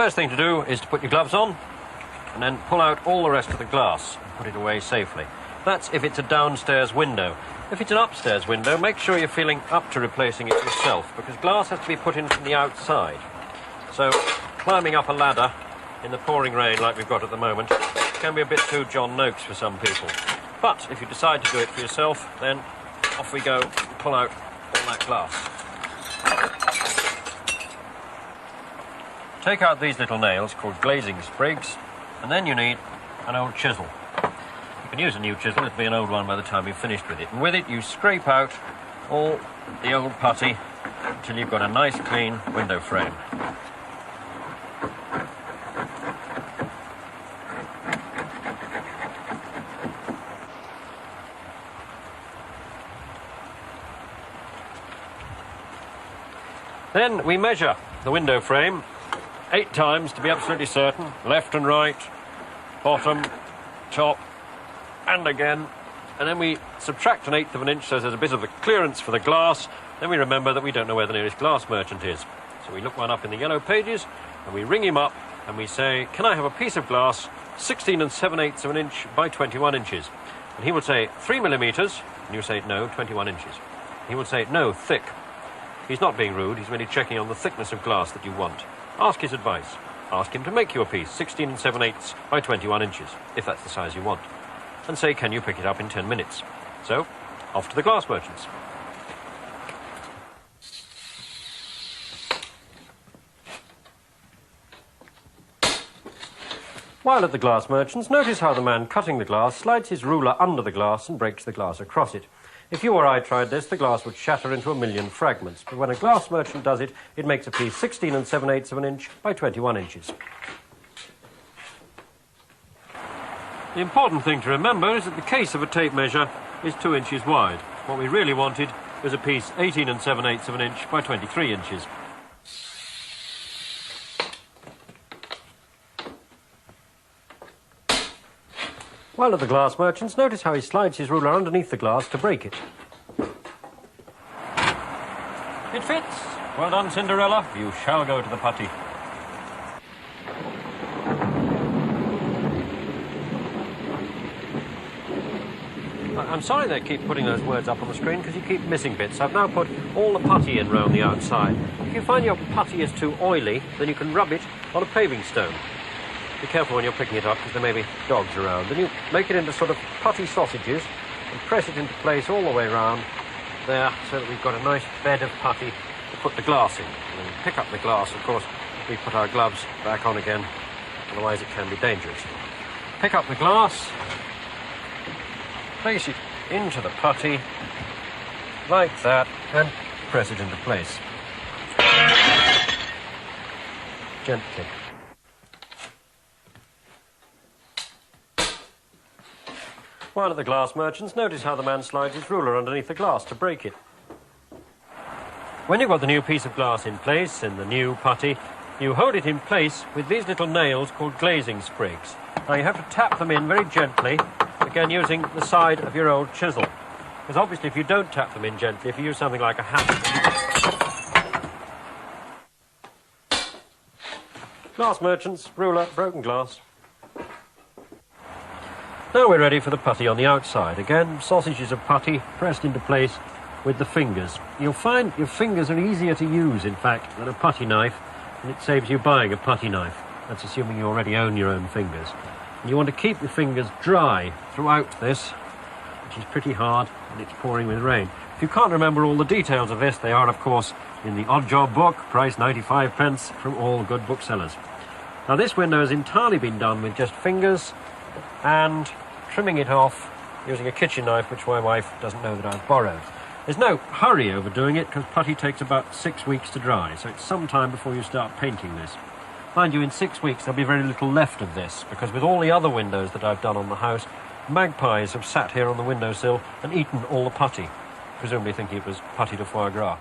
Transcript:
First thing to do is to put your gloves on and then pull out all the rest of the glass and put it away safely. That's if it's a downstairs window. If it's an upstairs window, make sure you're feeling up to replacing it yourself, because glass has to be put in from the outside. So climbing up a ladder in the pouring rain like we've got at the moment can be a bit too John Noakes for some people. But if you decide to do it for yourself, then off we go and pull out all that glass. Take out these little nails called glazing sprigs, and then you need an old chisel. You can use a new chisel, it'll be an old one by the time you've finished with it. And with it you scrape out all the old putty until you've got a nice clean window frame. Then we measure the window frame 8 times to be absolutely certain, left and right, bottom, top, and again, and then we subtract 1/8 of an inch so there's a bit of a clearance for the glass. Then we remember that we don't know where the nearest glass merchant is. So we look one up in the yellow pages and we ring him up and we say, can I have a piece of glass 16 7/8 of an inch by 21 inches? And he will say 3 millimetres, and you say no, 21 inches. He will say no, thick. He's not being rude, he's merely checking on the thickness of glass that you want. Ask his advice. Ask him to make you a piece 16 7/8 by 21 inches, if that's the size you want. And say, can you pick it up in 10 minutes? So, off to the glass merchants. While at the glass merchants, notice how the man cutting the glass slides his ruler under the glass and breaks the glass across it. If you or I tried this, the glass would shatter into 1,000,000 fragments. But when a glass merchant does it, it makes a piece 16 7/8 of an inch by 21 inches. The important thing to remember is that the case of a tape measure is 2 inches wide. What we really wanted was a piece 18 7/8 of an inch by 23 inches. While at the glass merchants, notice how he slides his ruler underneath the glass to break it. It fits. Well done, Cinderella. You shall go to the putty. I'm sorry they keep putting those words up on the screen because you keep missing bits. I've now put all the putty in round the outside. If you find your putty is too oily, then you can rub it on a paving stone. Be careful when you're picking it up because there may be dogs around. Then you make it into sort of putty sausages and press it into place all the way round there so that we've got a nice bed of putty to put the glass in. And then pick up the glass, of course, we put our gloves back on again, otherwise it can be dangerous. Pick up the glass, place it into the putty like that and press it into place. Gently. While at the glass merchants, notice how the man slides his ruler underneath the glass to break it. When you've got the new piece of glass in place, in the new putty, you hold it in place with these little nails called glazing sprigs. Now you have to tap them in very gently, again using the side of your old chisel. Because obviously if you don't tap them in gently, if you use something like a hammer... Glass merchants, ruler, broken glass. Now we're ready for the putty on the outside. Again, sausages of putty pressed into place with the fingers. You'll find your fingers are easier to use, in fact, than a putty knife, and it saves you buying a putty knife. That's assuming you already own your own fingers. And you want to keep your fingers dry throughout this, which is pretty hard, and it's pouring with rain. If you can't remember all the details of this, they are, of course, in the Odd Job book, price 95p from all good booksellers. Now, this window has entirely been done with just fingers and trimming it off using a kitchen knife, which my wife doesn't know that I've borrowed. There's no hurry over doing it because putty takes about 6 weeks to dry, so it's some time before you start painting this. Mind you, in 6 weeks there'll be very little left of this, because with all the other windows that I've done on the house, magpies have sat here on the windowsill and eaten all the putty, presumably thinking it was putty de foie gras.